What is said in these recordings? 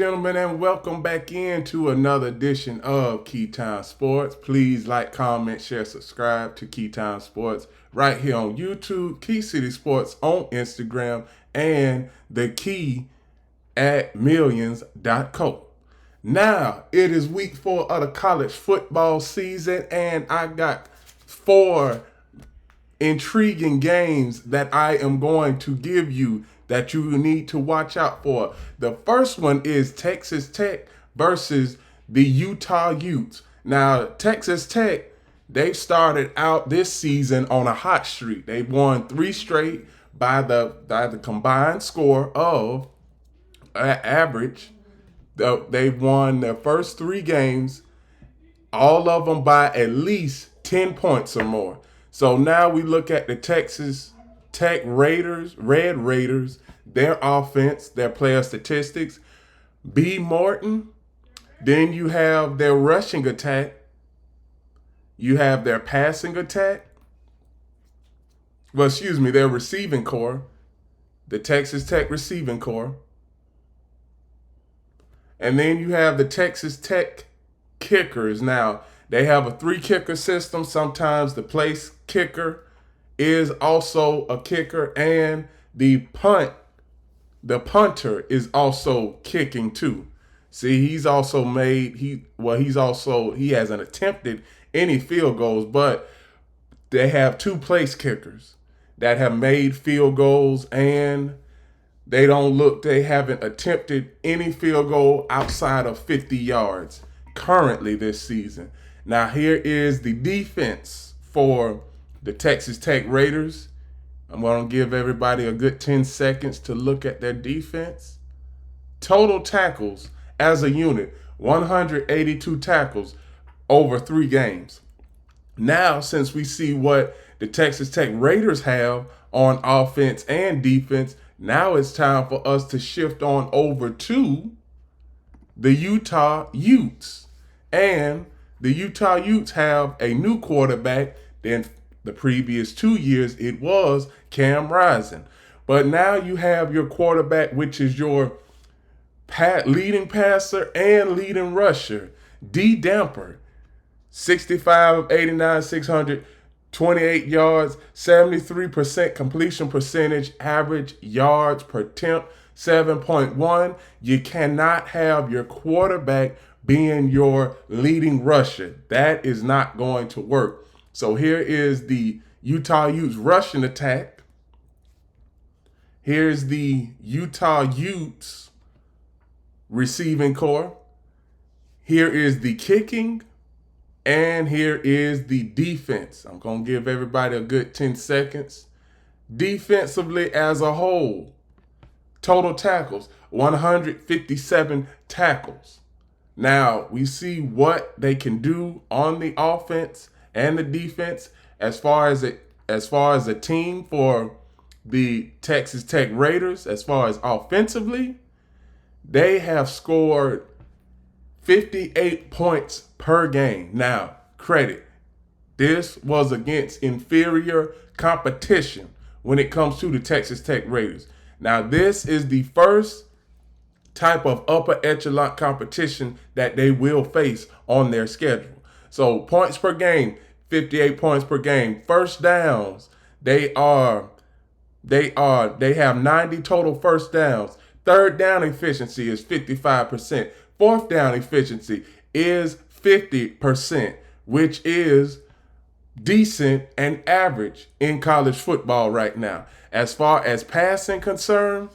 Gentlemen, and welcome back into another edition of Keytime Sports. Please like, comment, share, subscribe to Keytime Sports right here on YouTube, Key City Sports on Instagram, and the key at millions.co. Now, it is week 4 of the college football season, and I got 4 intriguing games that I am going to give you that you need to watch out for. The first one is Texas Tech versus the Utah Utes. Now, Texas Tech, they've started out this season on a hot streak. They've won 3 straight by the combined score of average. They've won their first 3 games, all of them by at least 10 points or more. So now we look at the Texas Tech Raiders, Red Raiders, their offense, their player statistics. B. Morton. Then you have their rushing attack. You have their passing attack. Their receiving core. The Texas Tech receiving core. And then you have the Texas Tech kickers. Now, they have a 3-kicker system. Sometimes the place kicker is also a kicker, and the punter is also kicking too. See, he hasn't attempted any field goals, but they have 2 place kickers that have made field goals, and they haven't attempted any field goal outside of 50 yards currently this season. Now, here is the defense for the Texas Tech Raiders. I'm going to give everybody a good 10 seconds to look at their defense. Total tackles as a unit, 182 tackles over 3 games. Now, since we see what the Texas Tech Raiders have on offense and defense, now it's time for us to shift on over to the Utah Utes. And the Utah Utes have a new quarterback. Then the previous 2 years, it was Cam Rising. But now you have your quarterback, which is your leading passer and leading rusher, D. Damper. 65 of 89, 628 yards, 73% completion percentage, average yards per attempt, 7.1. You cannot have your quarterback being your leading rusher. That is not going to work. So here is the Utah Utes rushing attack. Here's the Utah Utes receiving core. Here is the kicking. And here is the defense. I'm going to give everybody a good 10 seconds. Defensively as a whole, total tackles, 157 tackles. Now, we see what they can do on the offense and the defense as far as a team for the Texas Tech Raiders. As far as offensively, they have scored 58 points per game. Now, credit, this was against inferior competition when it comes to the Texas Tech Raiders. Now, this is the first type of upper echelon competition that they will face on their schedule. So points per game, 58 points per game. First downs, they have 90 total first downs. Third down efficiency is 55%. Fourth down efficiency is 50%, which is decent and average in college football right now. As far as passing concerned,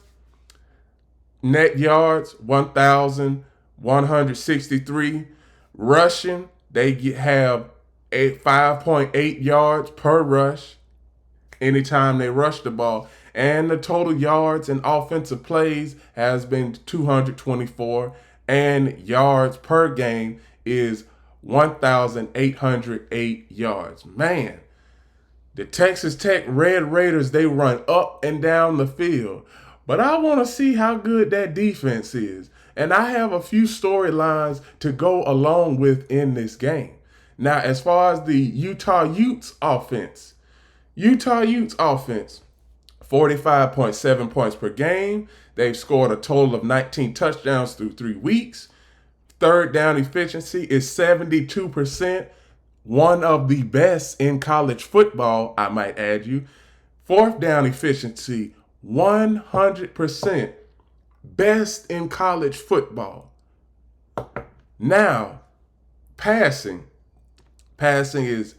net yards, 1,163. Rushing, they have 5.8 yards per rush anytime they rush the ball. And the total yards and offensive plays has been 224. And yards per game is 1,808 yards. Man, the Texas Tech Red Raiders, they run up and down the field. But I want to see how good that defense is. And I have a few storylines to go along with in this game. Now, as far as the Utah Utes offense, 45.7 points per game. They've scored a total of 19 touchdowns through 3 weeks. Third down efficiency is 72%, one of the best in college football, I might add you. Fourth down efficiency, 100%, best in college football. Now, passing. Passing is,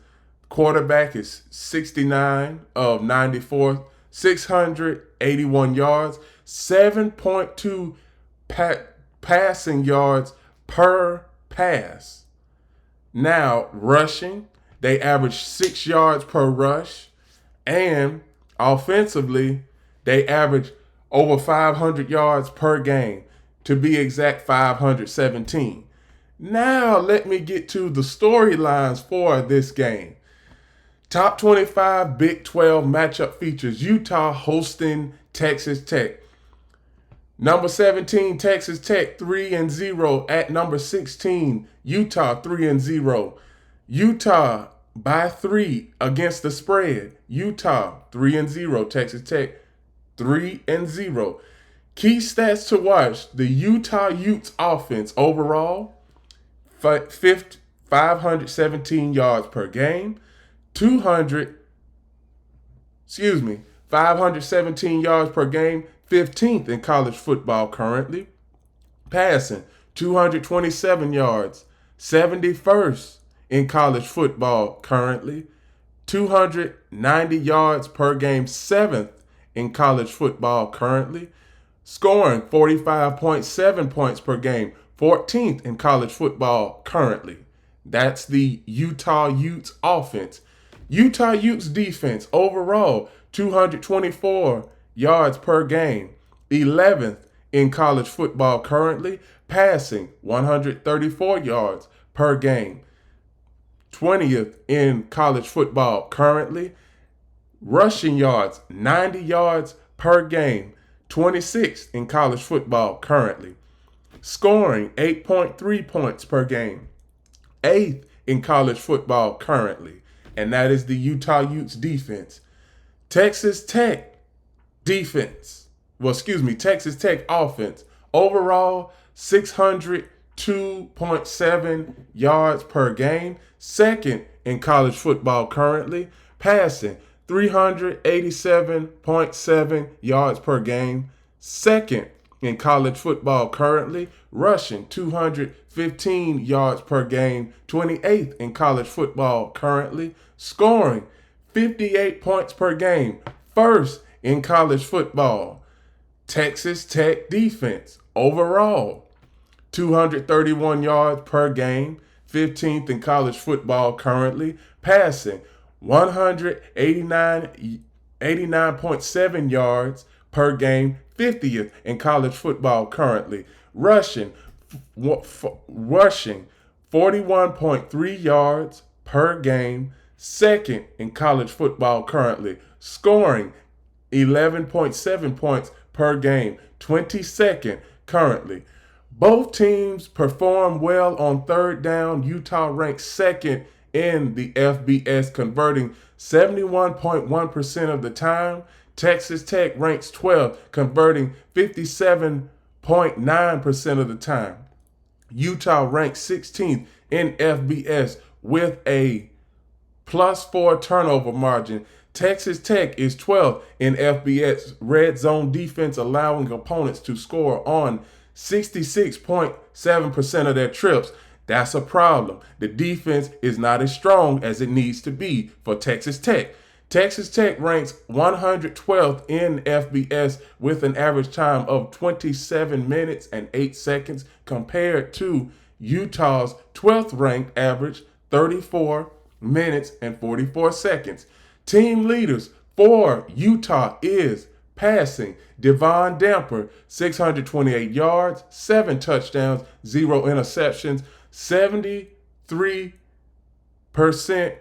quarterback is 69 of 94, 681 yards, 7.2 passing yards per pass. Now, rushing, they average 6 yards per rush, and offensively, they average over 500 yards per game. To be exact, 517. Now, let me get to the storylines for this game. Top 25 Big 12 matchup features Utah hosting Texas Tech. Number 17, Texas Tech 3-0 at number 16, Utah 3-0. Utah by 3 against the spread. Utah 3-0, Texas Tech 3-0. Key stats to watch: the Utah Utes offense overall, 517 yards per game, 517 yards per game, 15th in college football currently. Passing, 227 yards, 71st in college football currently. 290 yards per game, 7th in college football currently. Scoring, 45.7 points per game, 14th in college football currently. That's the Utah Utes offense. Utah Utes defense overall, 224 yards per game, 11th in college football currently. Passing, 134 yards per game, 20th in college football currently. Rushing yards, 90 yards per game, 26th in college football currently. Scoring, 8.3 points per game, 8th in college football currently. And that is the Utah Utes defense. Texas Tech defense. Texas Tech offense. Overall, 602.7 yards per game. Second in college football currently. Passing, 387.7 yards per game. Second in college football currently. Rushing, 215 yards per game. 28th in college football currently. Scoring, 58 points per game. First in college football. Texas Tech defense overall, 231 yards per game, 15th in college football currently. Passing, 89.7 yards per game, 50th in college football currently. Rushing 41.3 yards per game, second in college football currently. Scoring, 11.7 points per game, 22nd currently. Both teams perform well on third down. Utah ranks second in the FBS, converting 71.1% of the time. Texas Tech ranks 12th, converting 57.9% of the time. Utah ranks 16th in FBS with a +4 turnover margin. Texas Tech is 12th in FBS red zone defense, allowing opponents to score on 66.7% of their trips. That's a problem. The defense is not as strong as it needs to be for Texas Tech. Texas Tech ranks 112th in FBS with an average time of 27 minutes and 8 seconds compared to Utah's 12th ranked average, 34 minutes and 44 seconds. Team leaders for Utah is passing, Devon Damper, 628 yards, 7 touchdowns, 0 interceptions, 73%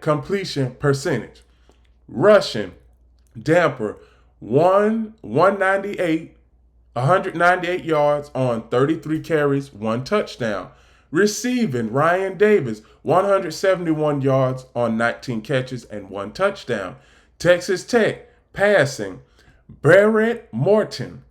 completion percentage. Rushing, Damper, 198 yards on 33 carries, 1 touchdown. Receiving, Ryan Davis, 171 yards on 19 catches and 1 touchdown. Texas Tech, passing, Barrett Morton,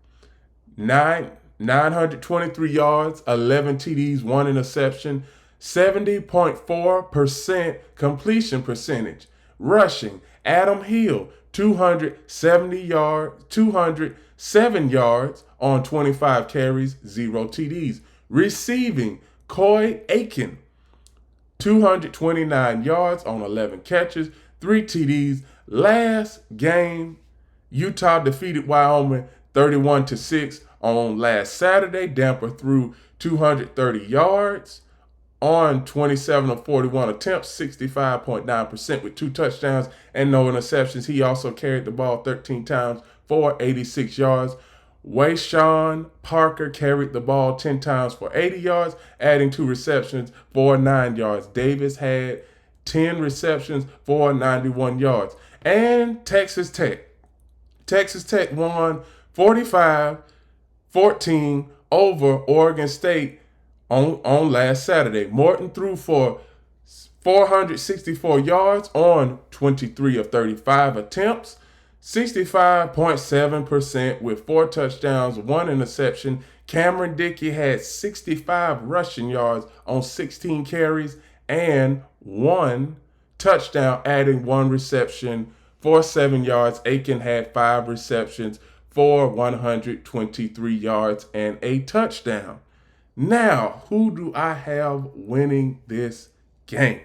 923 yards, 11 TDs, 1 interception, 70.4% completion percentage. Rushing, Adam Hill, 207 yards on 25 carries, 0 TDs. Receiving, Coy Aiken, 229 yards on 11 catches, 3 TDs. Last game, Utah defeated Wyoming 31-6 on last Saturday. Damper threw 230 yards on 27 of 41 attempts, 65.9% with 2 touchdowns and no interceptions. He also carried the ball 13 times for 86 yards. Wayshawn Parker carried the ball 10 times for 80 yards, adding 2 receptions for 9 yards. Davis had 10 receptions for 91 yards. And Texas Tech won 45-14 over Oregon State on last Saturday. Morton threw for 464 yards on 23 of 35 attempts, 65.7% with 4 touchdowns, 1 interception. Cameron Dickey had 65 rushing yards on 16 carries and 1 touchdown, adding 1 reception for 7 yards. Aiken had 5 receptions for 123 yards and a touchdown. Now, who do I have winning this game?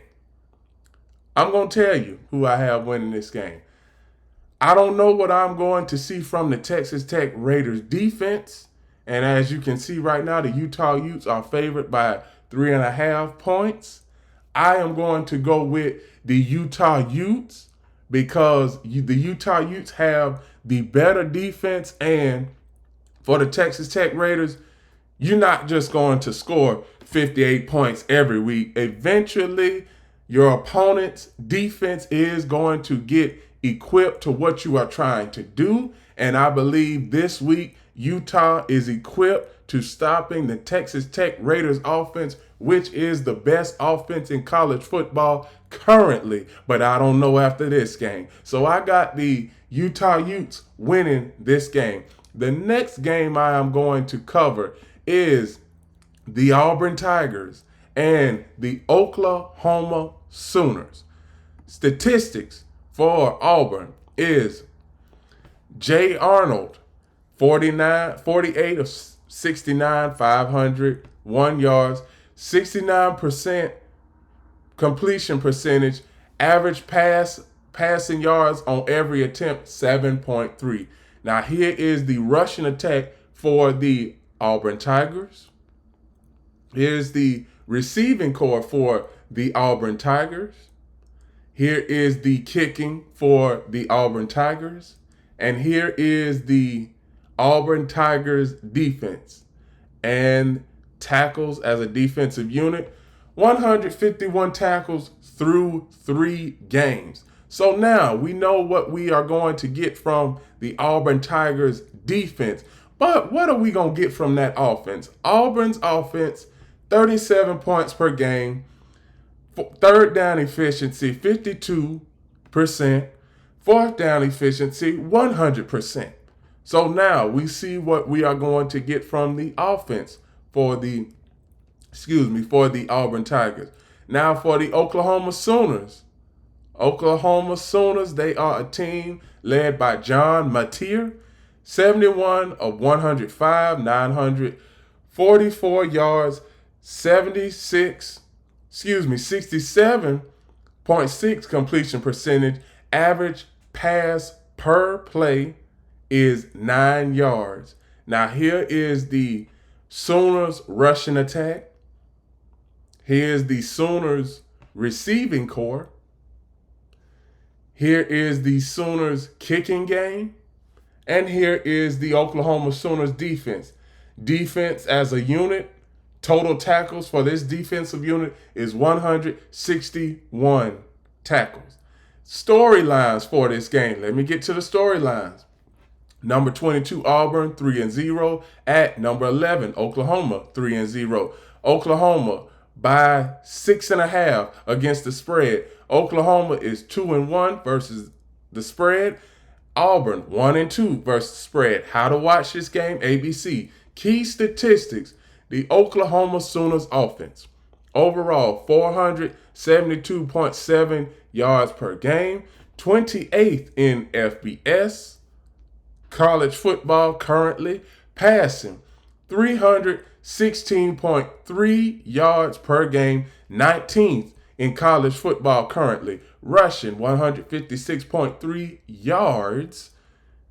I'm going to tell you who I have winning this game. I don't know what I'm going to see from the Texas Tech Raiders defense. And as you can see right now, the Utah Utes are favored by 3.5 points. I am going to go with the Utah Utes because the Utah Utes have the better defense. And for the Texas Tech Raiders, you're not just going to score 58 points every week. Eventually, your opponent's defense is going to get equipped to what you are trying to do. And I believe this week, Utah is equipped to stopping the Texas Tech Raiders offense, which is the best offense in college football currently. But I don't know after this game. So I got the Utah Utes winning this game. The next game I am going to cover is the Auburn Tigers and the Oklahoma Sooners. Statistics for Auburn is Jay Arnold, 48 of 69, 501 yards, 69% completion percentage, average passing yards on every attempt, 7.3. Now here is the rushing attack for the Auburn Tigers. Here's the receiving core for the Auburn Tigers. Here is the kicking for the Auburn Tigers. And here is the Auburn Tigers defense and tackles as a defensive unit. 151 tackles through 3 games. So now we know what we are going to get from the Auburn Tigers defense. But what are we going to get from that offense? Auburn's offense, 37 points per game. Third down efficiency, 52%. Fourth down efficiency, 100%. So now we see what we are going to get from the offense for the Auburn Tigers. Now for the Oklahoma Sooners. They are a team led by John Mateer. 71 of 105, 944 yards, 67.6 completion percentage. Average pass per play is 9 yards. Now here is the Sooners rushing attack. Here's the Sooners receiving core. Here is the Sooners kicking game. And here is the Oklahoma Sooners defense. Defense as a unit, total tackles for this defensive unit is 161 tackles. Storylines for this game. Let me get to the storylines. Number 22, Auburn, 3-0. At number 11, Oklahoma, 3-0. Oklahoma by 6.5 against the spread. Oklahoma is 2-1 versus the spread. Auburn 1-2 versus spread. How to watch this game? ABC. Key statistics. The Oklahoma Sooners offense. Overall, 472.7 yards per game. 28th in FBS. College football currently. Passing 316.3 yards per game. 19th in college football currently. Rushing 156.3 yards.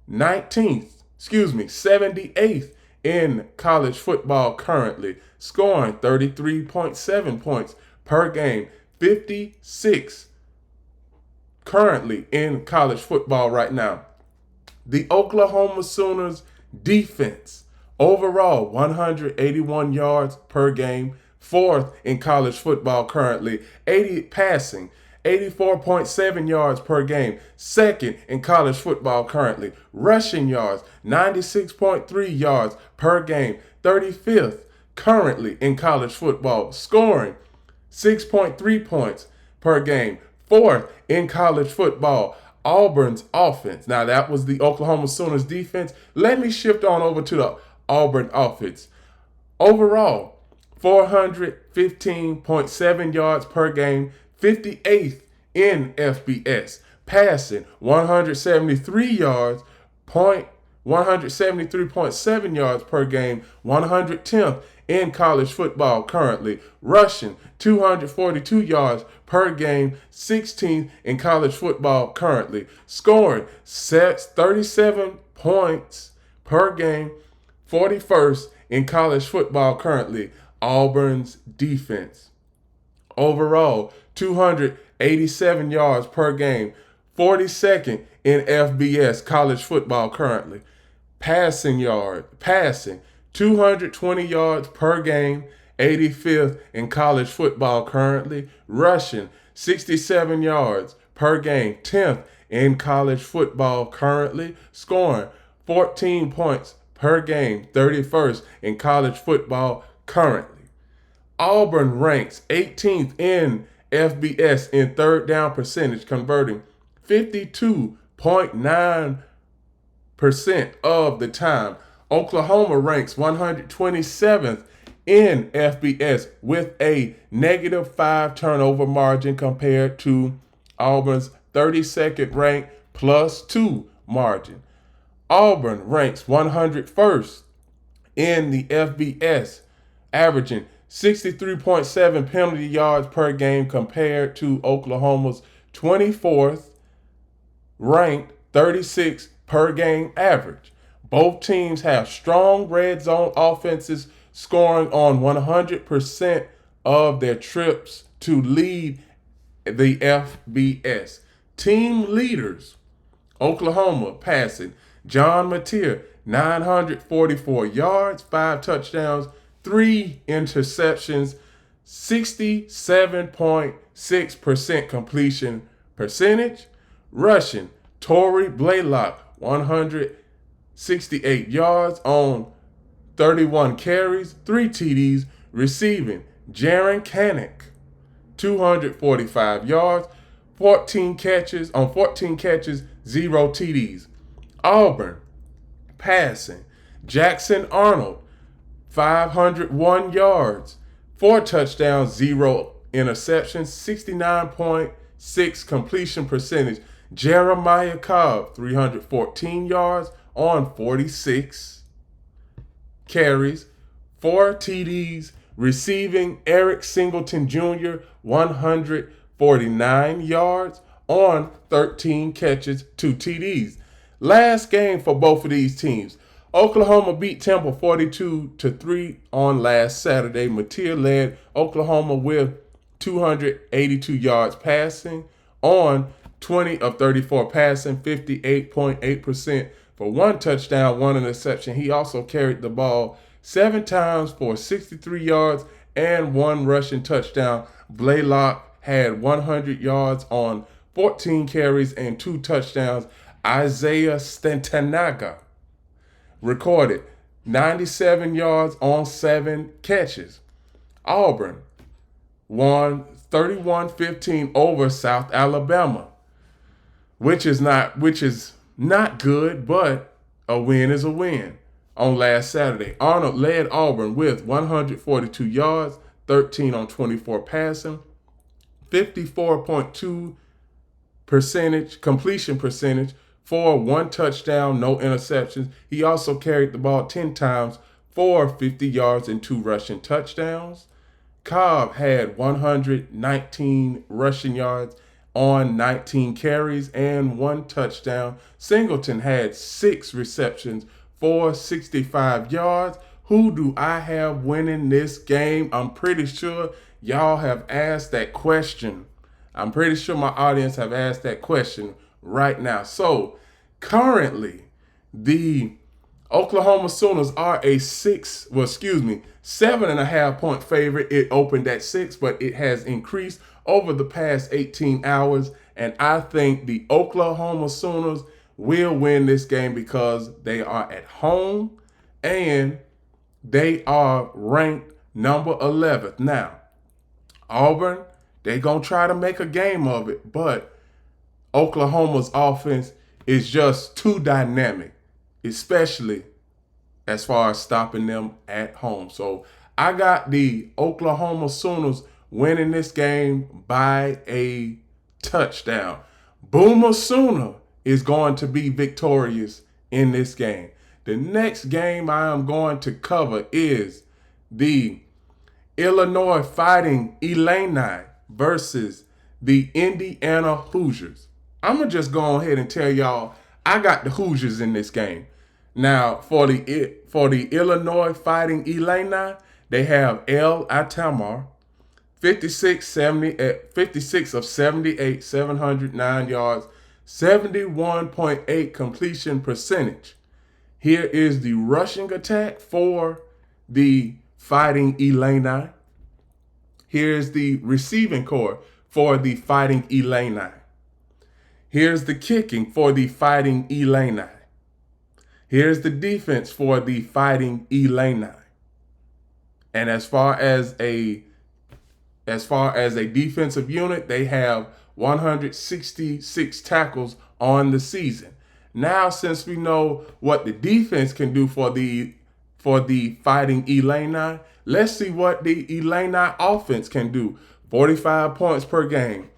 78th in college football currently. Scoring 33.7 points per game. 56 currently in college football right now. The Oklahoma Sooners defense. Overall, 181 yards per game. 4th in college football currently. 84.7 yards per game. 2nd in college football currently. Rushing yards, 96.3 yards per game. 35th currently in college football. Scoring 6.3 points per game. 4th in college football. Auburn's offense. Now that was the Oklahoma Sooners defense. Let me shift on over to the Auburn offense. Overall, 415.7 yards per game, 58th in FBS. Passing 173.7 yards per game, 110th in college football currently. Rushing 242 yards per game, 16th in college football currently. Scoring 37 points per game, 41st in college football currently. Auburn's defense. Overall, 287 yards per game, 42nd in FBS college football currently. Passing, 220 yards per game, 85th in college football currently. Rushing, 67 yards per game, 10th in college football currently. Scoring 14 points per game, 31st in college football currently. Auburn ranks 18th in FBS in third down percentage, converting 52.9% of the time. Oklahoma ranks 127th in FBS with a -5 turnover margin compared to Auburn's 32nd ranked +2 margin. Auburn ranks 101st in the FBS, averaging 63.7 penalty yards per game compared to Oklahoma's 24th ranked 36 per game average. Both teams have strong red zone offenses, scoring on 100% of their trips to lead the FBS. Team leaders: Oklahoma passing, John Mateer, 944 yards, 5 touchdowns, 3 interceptions, 67.6% completion percentage. Rushing, Torrey Blaylock, 168 yards on 31 carries, 3 TDs. Receiving, Jaron Kanek, 245 yards, 14 catches, 0 TDs. Auburn passing, Jackson Arnold, 501 yards, 4 touchdowns, 0 interceptions, 69.6 completion percentage. Jeremiah Cobb, 314 yards on 46 carries, 4 TDs. Receiving, Eric Singleton Jr., 149 yards on 13 catches, 2 TDs. Last game for both of these teams. Oklahoma beat Temple 42-3 on last Saturday. Mateer led Oklahoma with 282 yards passing on 20 of 34 passing, 58.8% for 1 touchdown, 1 interception. He also carried the ball 7 times for 63 yards and 1 rushing touchdown. Blaylock had 100 yards on 14 carries and 2 touchdowns. Isaiah Stentanaga recorded 97 yards on 7 catches. Auburn won 31-15 over South Alabama, which is Not good, but a win is a win. On last Saturday, Arnold led Auburn with 142 yards, 13 on 24 passing, 54.2 completion percentage for 1 touchdown, no interceptions. He also carried the ball 10 times for 50 yards and 2 rushing touchdowns. Cobb had 119 rushing yards on 19 carries and 1 touchdown. Singleton had 6 receptions for 65 yards. Who do I have winning this game? I'm pretty sure y'all have asked that question. I'm pretty sure my audience have asked that question right now. So currently, the Oklahoma Sooners are a 7.5 point favorite. It opened at 6, but it has increased over the past 18 hours. And I think the Oklahoma Sooners will win this game because they are at home and they are ranked number 11th. Now, Auburn, they're going to try to make a game of it, but Oklahoma's offense is just too dynamic, especially as far as stopping them at home. So I got the Oklahoma Sooners winning this game by a touchdown. Boomer Sooner is going to be victorious in this game. The next game I am going to cover is the Illinois Fighting Illini versus the Indiana Hoosiers. I'm going to just go ahead and tell y'all I got the Hoosiers in this game. Now, for the Illinois Fighting Illini, they have El Atamar, 56 of 78, 709 yards, 71.8 completion percentage. Here is the rushing attack for the Fighting Illini. Here's the receiving core for the Fighting Illini. Here's the kicking for the Fighting Illini. Here's the defense for the Fighting Illini. And as far as a defensive unit, they have 166 tackles on the season. Now, since we know what the defense can do for the Fighting Illini, let's see what the Illini offense can do. 45 points per game.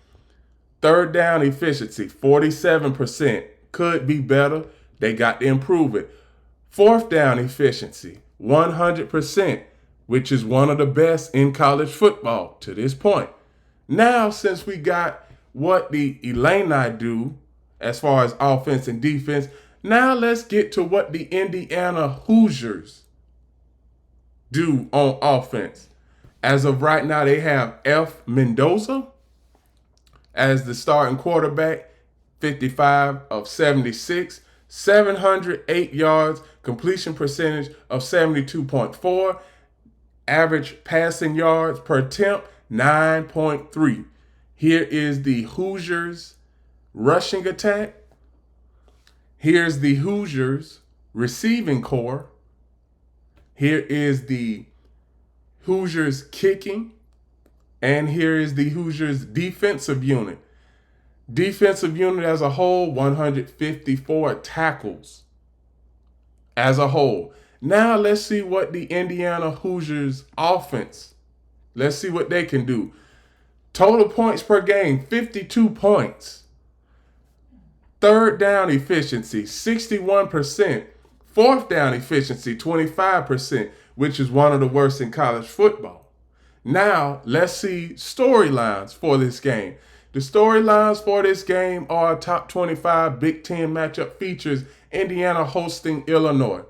Third down efficiency, 47%. Could be better. They got to improve it. Fourth down efficiency, 100%, which is one of the best in college football to this point. Now, since we got what the Illini do as far as offense and defense, now let's get to what the Indiana Hoosiers do on offense. As of right now, they have F. Mendoza as the starting quarterback, 55 of 76, 708 yards, completion percentage of 72.4, average passing yards per attempt, 9.3. Here is the Hoosiers rushing attack. Here's the Hoosiers receiving core. Here is the Hoosiers kicking. And here is the Hoosiers defensive unit. Defensive unit as a whole, 154 tackles as a whole. Now let's see what the Indiana Hoosiers offense, let's see what they can do. Total points per game, 52 points. Third down efficiency, 61%. Fourth down efficiency, 25%, which is one of the worst in college football. Now, let's see storylines for this game. The storylines for this game are top 25 Big Ten matchup features Indiana hosting Illinois.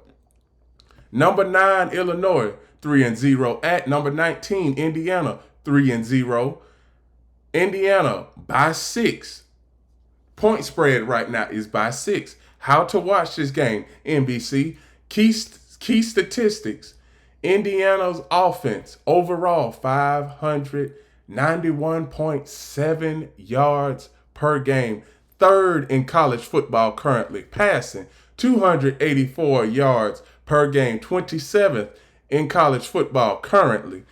Number 9, Illinois, 3-0 at number 19, Indiana, 3-0. Indiana by 6. Point spread right now is by 6. How to watch this game, NBC. Key statistics. Indiana's offense, overall, 591.7 yards per game. Third in college football currently. Passing, 284 yards per game. 27th in college football currently.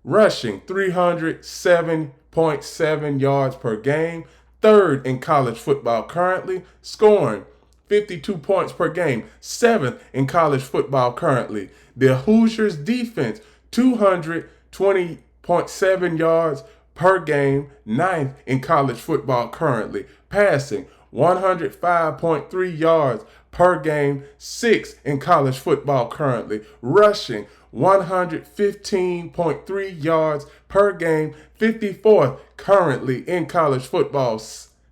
Rushing, 307.7 yards per game. Third in college football currently. Scoring, 52 points per game, 7th in college football currently. The Hoosiers defense, 220.7 yards per game, 9th in college football currently. Passing, 105.3 yards per game, 6th in college football currently. Rushing, 115.3 yards per game, 54th currently in college football.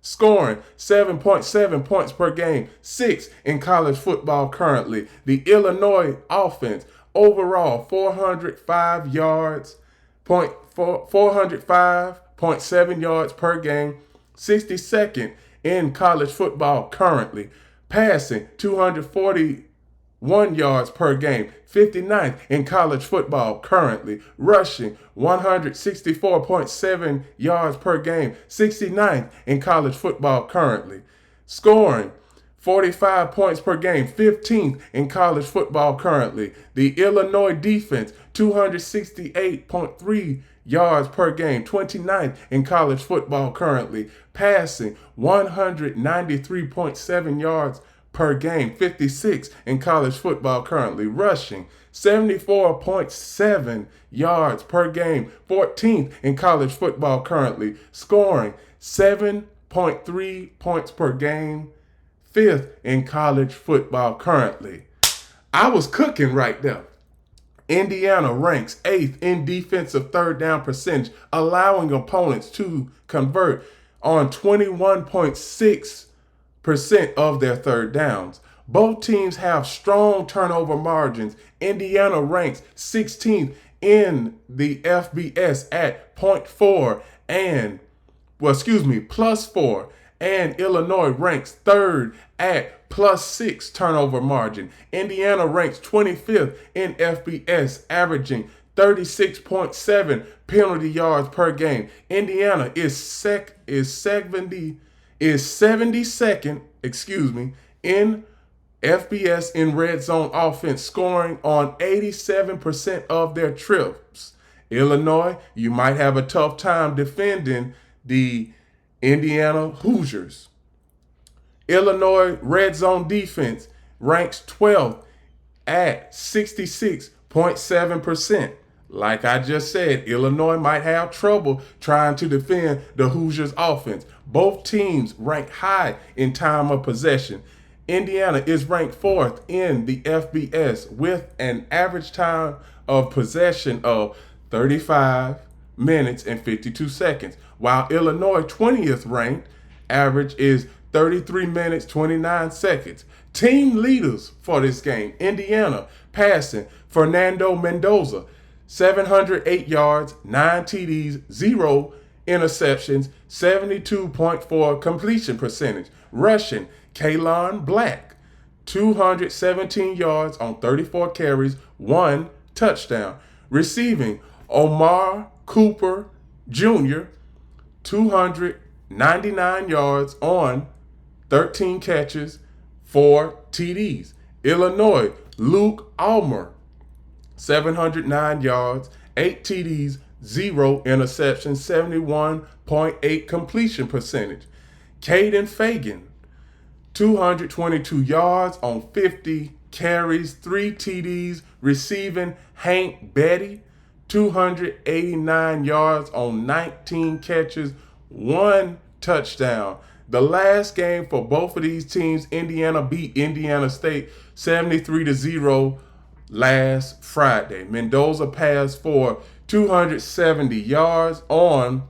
Scoring 7.7 points per game, 6th in college football currently. The Illinois offense overall 405.7 yards per game, 62nd in college football currently. Passing 241 yards per game, 59th in college football currently. Rushing 164.7 yards per game, 69th in college football currently. Scoring 45 points per game, 15th in college football currently. The Illinois defense, 268.3 yards per game, 29th in college football currently. Passing 193.7 yards per game, 56 in college football currently. Rushing 74.7 yards per game, 14th in college football currently. Scoring 7.3 points per game, 5th in college football currently. I was cooking right there. Indiana ranks 8th in defensive third down percentage, allowing opponents to convert on 21.6% of their third downs. Both teams have strong turnover margins. Indiana ranks 16th in the FBS at +4, and Illinois ranks 3rd at +6 turnover margin. Indiana ranks 25th in FBS, averaging 36.7 penalty yards per game. Indiana is 72nd, in FBS in red zone offense, scoring on 87% of their trips. Illinois, you might have a tough time defending the Indiana Hoosiers. Illinois red zone defense ranks 12th at 66.7%. Like I just said, Illinois might have trouble trying to defend the Hoosiers offense. Both teams rank high in time of possession. Indiana is ranked 4th in the FBS with an average time of possession of 35 minutes and 52 seconds, while Illinois 20th ranked average is 33 minutes, 29 seconds. Team leaders for this game: Indiana passing, Fernando Mendoza, 708 yards, 9 TDs, 0 interceptions, 72.4 completion percentage. Rushing, Keiwond Dowell, 217 yards on 34 carries, 1 touchdown. Receiving, Omar Cooper Jr., 299 yards on 13 catches, 4 TDs. Illinois, Luke Almer, 709 yards, 8 TDs, 0 interceptions, 71.8 completion percentage. Caden Fagan, 222 yards on 50 carries, 3 TDs. Receiving, Hank Betty, 289 yards on 19 catches, 1 touchdown. The last game for both of these teams, Indiana beat Indiana State 73-0 last Friday. Mendoza passed for 270 yards on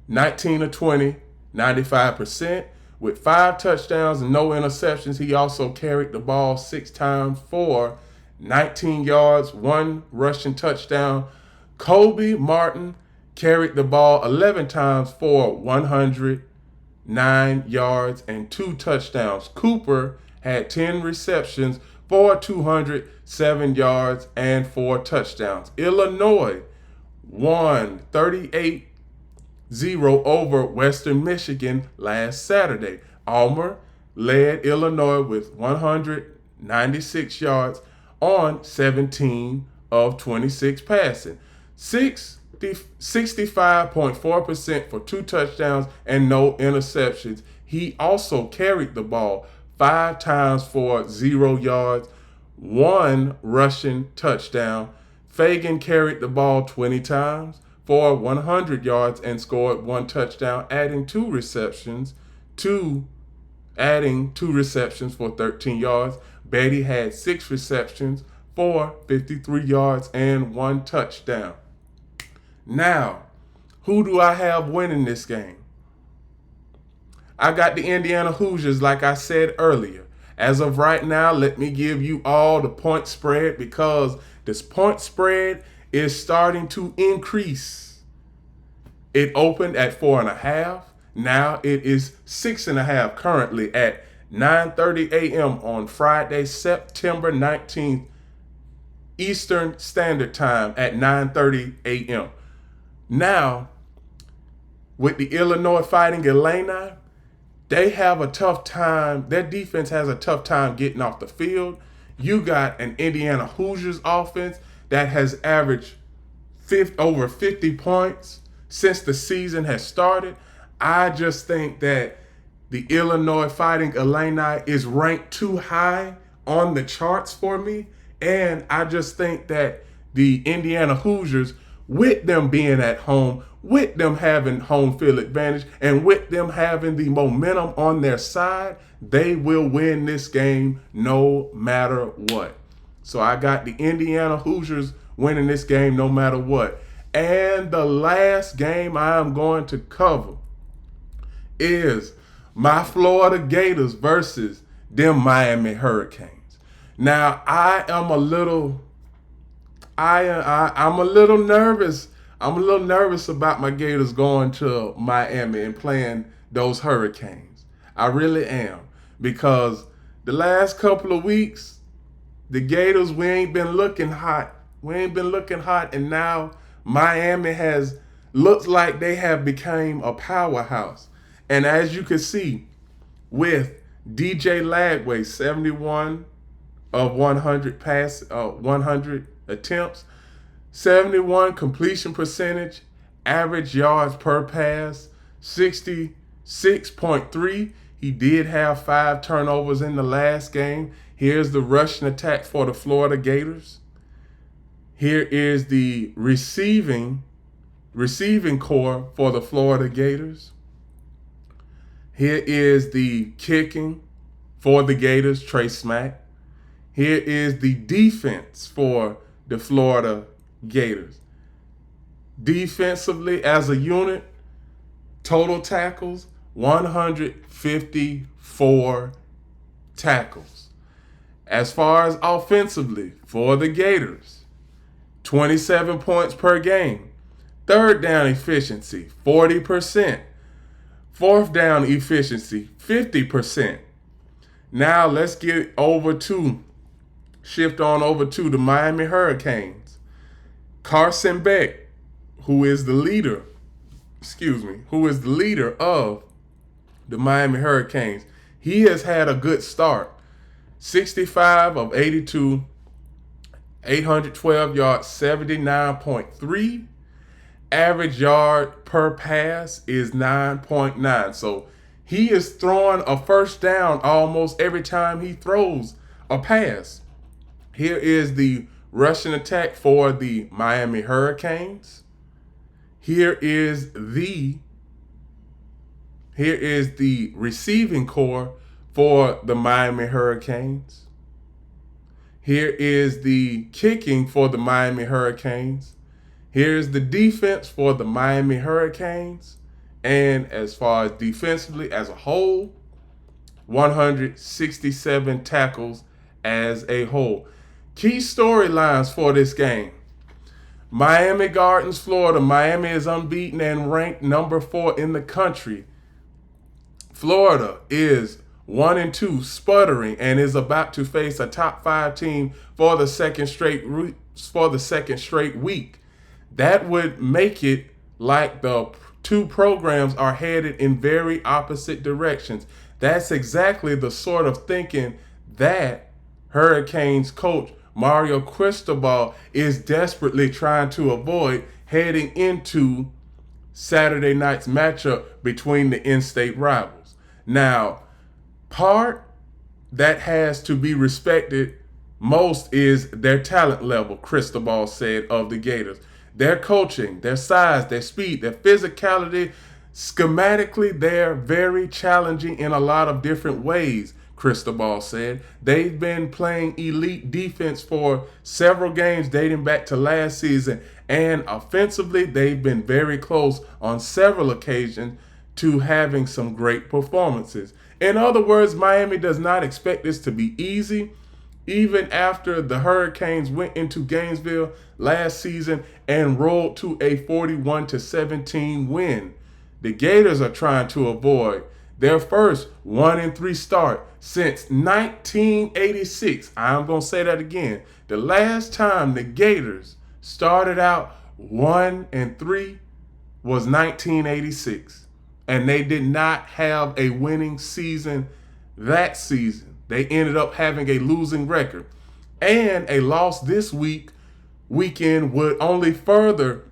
19 of 20, 95%. With 5 touchdowns and no interceptions, he also carried the ball 6 times for 19 yards, 1 rushing touchdown. Kobe Martin carried the ball 11 times for 109 yards and 2 touchdowns. Cooper had 10 receptions for 207 yards and 4 touchdowns. Illinois won 38-0 over Western Michigan last Saturday. Almer led Illinois with 196 yards on 17 of 26 passing. 65.4% for 2 touchdowns and no interceptions. He also carried the ball 5 times for 0 yards, 1 rushing touchdown. Fagan carried the ball 20 times for 100 yards and scored 1 touchdown, adding 2 receptions for 13 yards. Betty had 6 receptions for 53 yards and 1 touchdown. Now, who do I have winning this game? I got the Indiana Hoosiers, like I said earlier. As of right now, let me give you all the point spread, because this point spread is starting to increase. It opened at 4.5. Now it is 6.5 currently at 9:30 a.m. on Friday, September 19th, Eastern Standard Time at 9:30 a.m. Now, with the Illinois Fighting Illini, they have a tough time. Their defense has a tough time getting off the field. You got an Indiana Hoosiers offense that has averaged over 50 points since the season has started. I just think that the Illinois Fighting Illini is ranked too high on the charts for me. And I just think that the Indiana Hoosiers, with them being at home, with them having home field advantage, and with them having the momentum on their side, they will win this game no matter what. So I got the Indiana Hoosiers winning this game no matter what. And the last game I am going to cover is my Florida Gators versus them Miami Hurricanes. Now, I'm a little nervous. I'm a little nervous about my Gators going to Miami and playing those Hurricanes. I really am, because the last couple of weeks, the Gators, we ain't been looking hot. And now Miami looks like they have become a powerhouse. And as you can see, with DJ Lagway, 71 of 100 100 attempts, 71 completion percentage, average yards per pass, 66.3. He did have 5 turnovers in the last game. Here's the rushing attack for the Florida Gators. Here is the receiving core for the Florida Gators. Here is the kicking for the Gators, Trey Smack. Here is the defense for the Florida Gators. Defensively, as a unit, total tackles, 154 tackles. As far as offensively, for the Gators, 27 points per game. Third down efficiency, 40%. Fourth down efficiency, 50%. Now let's shift on over to the Miami Hurricanes. Carson Beck, who is the leader of the Miami Hurricanes. He has had a good start. 65 of 82, 812 yards, 79.3. Average yard per pass is 9.9. So he is throwing a first down almost every time he throws a pass. Here is the rushing attack for the Miami Hurricanes. Here is the receiving core for the Miami Hurricanes. Here is the kicking for the Miami Hurricanes. Here's the defense for the Miami Hurricanes. And as far as defensively as a whole, 167 tackles as a whole. Key storylines for this game. Miami Gardens, Florida. Miami is unbeaten and ranked number 4 in the country. Florida is 1-2, sputtering, and is about to face a top 5 team for the second straight week. That would make it like the two programs are headed in very opposite directions. That's exactly the sort of thinking that Hurricanes coach Mario Cristobal is desperately trying to avoid heading into Saturday night's matchup between the in-state rivals. Now, part that has to be respected most is their talent level, Cristobal said of the Gators. Their coaching, their size, their speed, their physicality, schematically, they're very challenging in a lot of different ways, Cristobal said. They've been playing elite defense for several games dating back to last season, and offensively, they've been very close on several occasions to having some great performances. In other words, Miami does not expect this to be easy. Even after the Hurricanes went into Gainesville last season and rolled to a 41-17 win, the Gators are trying to avoid their first 1-3 start since 1986. I'm going to say that again. The last time the Gators started out 1-3 was 1986. And they did not have a winning season that season. They ended up having a losing record. And a loss this weekend would only further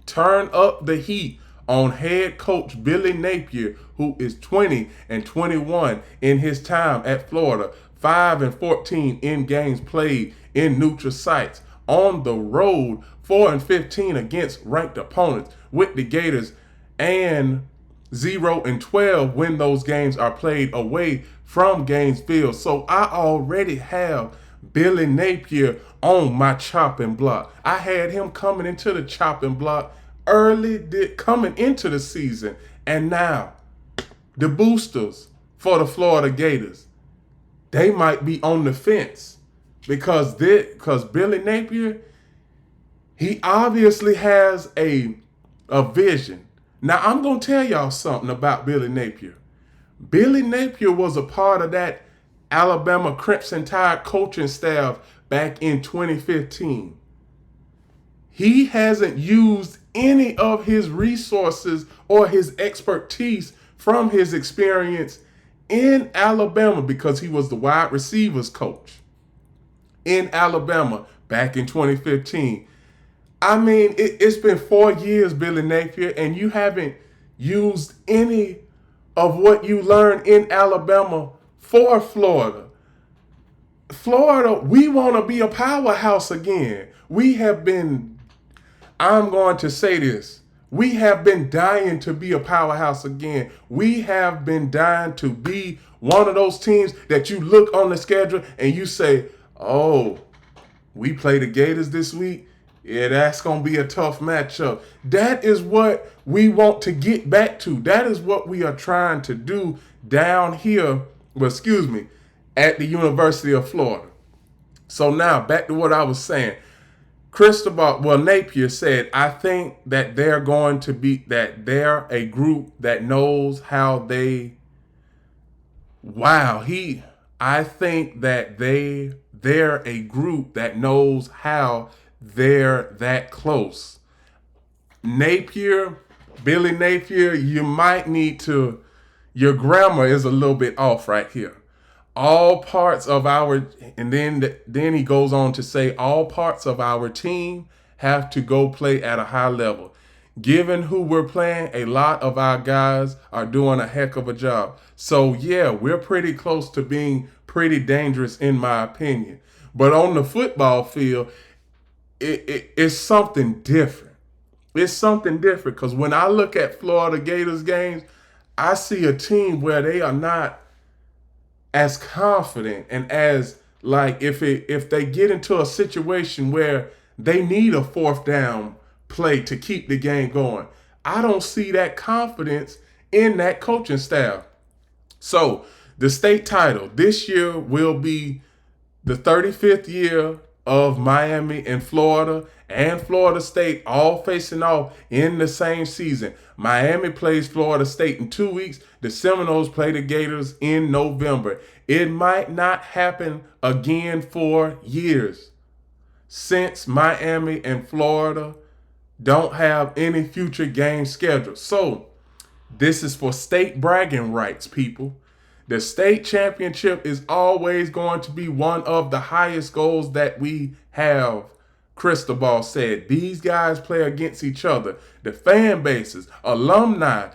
turn up the heat on head coach Billy Napier, who is 20-21 in his time at Florida, 5-14 in games played in neutral sites. On the road, 4-15 against ranked opponents with the Gators, and 0-12 when those games are played away from Gainesville. So I already have Billy Napier on my chopping block. I had him coming into the chopping block coming into the season. And now the boosters for the Florida Gators, they might be on the fence because Billy Napier, he obviously has a vision. Now, I'm going to tell y'all something about Billy Napier. Billy Napier was a part of that Alabama Crimson Tide coaching staff back in 2015. He hasn't used any of his resources or his expertise from his experience in Alabama because he was the wide receivers coach in Alabama back in 2015. I mean, it's been 4 years, Billy Napier, and you haven't used any of what you learned in Alabama for Florida. Florida, we want to be a powerhouse again. I'm going to say this, we have been dying to be a powerhouse again. We have been dying to be one of those teams that you look on the schedule and you say, oh, we play the Gators this week. Yeah, that's going to be a tough matchup. That is what we want to get back to. That is what we are trying to do down here, at the University of Florida. So now, back to what I was saying. Napier said, I think that they're a group that knows how I think that they're a group that knows how they're that close. Billy Napier, you might need to, your grammar is a little bit off right here. All parts of and then he goes on to say, all parts of our team have to go play at a high level. Given who we're playing, a lot of our guys are doing a heck of a job. So yeah, we're pretty close to being pretty dangerous in my opinion. But on the football field, it's something different. It's something different because when I look at Florida Gators games, I see a team where they are not as confident and as if they get into a situation where they need a fourth down play to keep the game going, I don't see that confidence in that coaching staff. So the state title this year will be the 35th year of Miami and Florida State all facing off in the same season. Miami plays Florida State in 2 weeks. The Seminoles play the Gators in November. It might not happen again for years since Miami and Florida don't have any future games scheduled. So this is for state bragging rights, people. The state championship is always going to be one of the highest goals that we have, Cristobal said. These guys play against each other. The fan bases, alumni,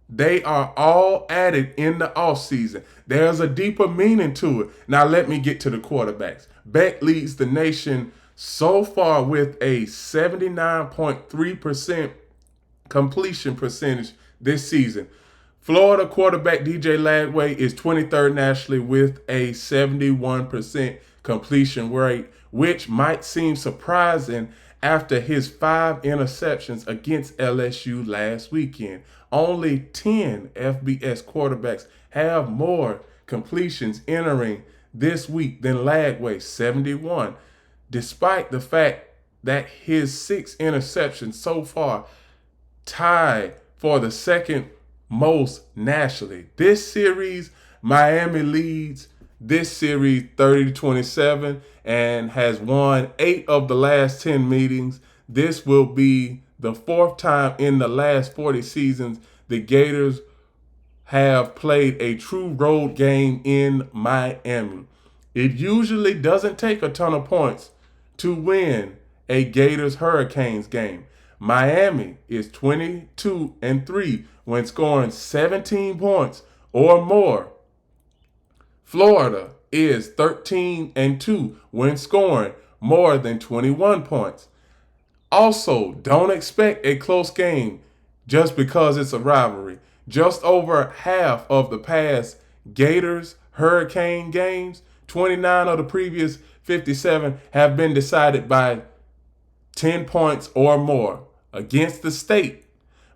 They are all added in the offseason. There's a deeper meaning to it. Now let me get to the quarterbacks. Beck leads the nation so far with a 79.3% completion percentage this season. Florida quarterback DJ Lagway is 23rd nationally with a 71% completion rate, which might seem surprising after his 5 interceptions against LSU last weekend. Only 10 FBS quarterbacks have more completions entering this week than Lagway, 71, despite the fact that his 6 interceptions so far tied for the second most nationally. This series, Miami leads this series 30-27 and has won 8 of the last 10 meetings. This will be the 4th time in the last 40 seasons the Gators have played a true road game in Miami. It usually doesn't take a ton of points to win a Gators Hurricanes game. Miami is 22-3 when scoring 17 points or more. Florida is 13-2 when scoring more than 21 points. Also, don't expect a close game just because it's a rivalry. Just over half of the past Gators Hurricane games, 29 of the previous 57, have been decided by 10 points or more. Against the state,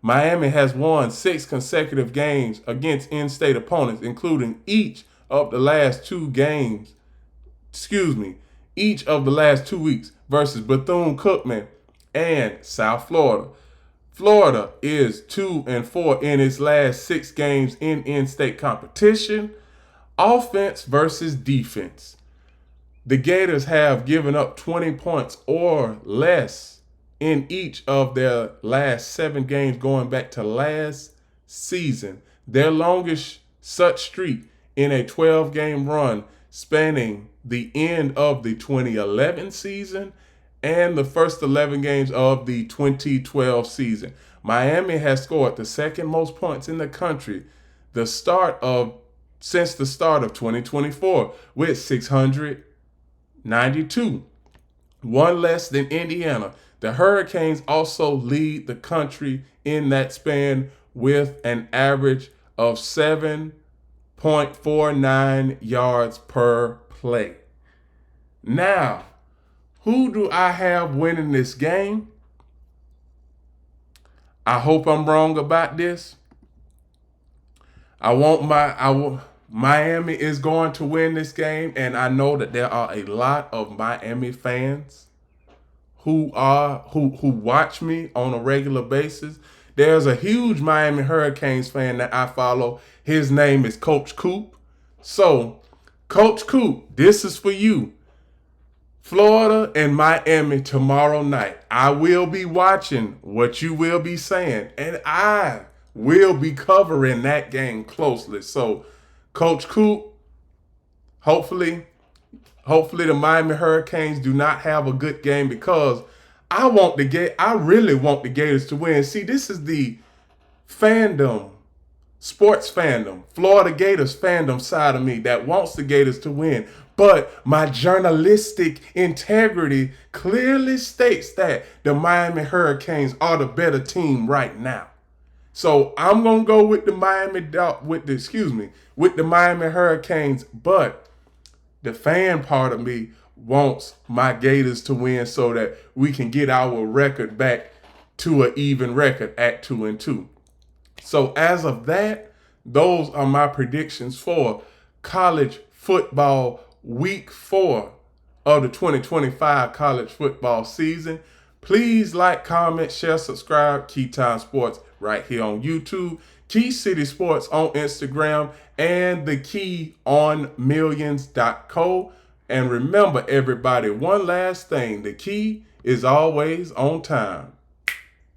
Miami has won 6 consecutive games against in-state opponents, including each of the last 2 weeks versus Bethune-Cookman and South Florida. Florida is 2-4 in its last 6 games in in-state competition. Offense versus defense. The Gators have given up 20 points or less in each of their last 7 games going back to last season. Their longest such streak in a 12-game run spanning the end of the 2011 season and the first 11 games of the 2012 season. Miami has scored the second most points in the country since the start of 2024 with 692, one less than Indiana. The Hurricanes also lead the country in that span with an average of 7.49 yards per play. Now, who do I have winning this game? I hope I'm wrong about this. Miami is going to win this game, and I know that there are a lot of Miami fans who watch me on a regular basis. There's a huge Miami Hurricanes fan that I follow. His name is Coach Coop. So, Coach Coop, this is for you. Florida and Miami tomorrow night. I will be watching what you will be saying, and I will be covering that game closely. So, Coach Coop, hopefully the Miami Hurricanes do not have a good game because I really want the Gators to win. See, this is the fandom, sports fandom, Florida Gators fandom side of me that wants the Gators to win. But my journalistic integrity clearly states that the Miami Hurricanes are the better team right now. So I'm gonna go with the Miami Hurricanes, but the fan part of me wants my Gators to win so that we can get our record back to an even record at 2-2. So as of that, those are my predictions for college football week 4 of the 2025 college football season. Please like, comment, share, subscribe. Keytime Sports right here on YouTube. Key City Sports on Instagram and the Key on Millions.co. And remember, everybody, one last thing. The Key is always on time.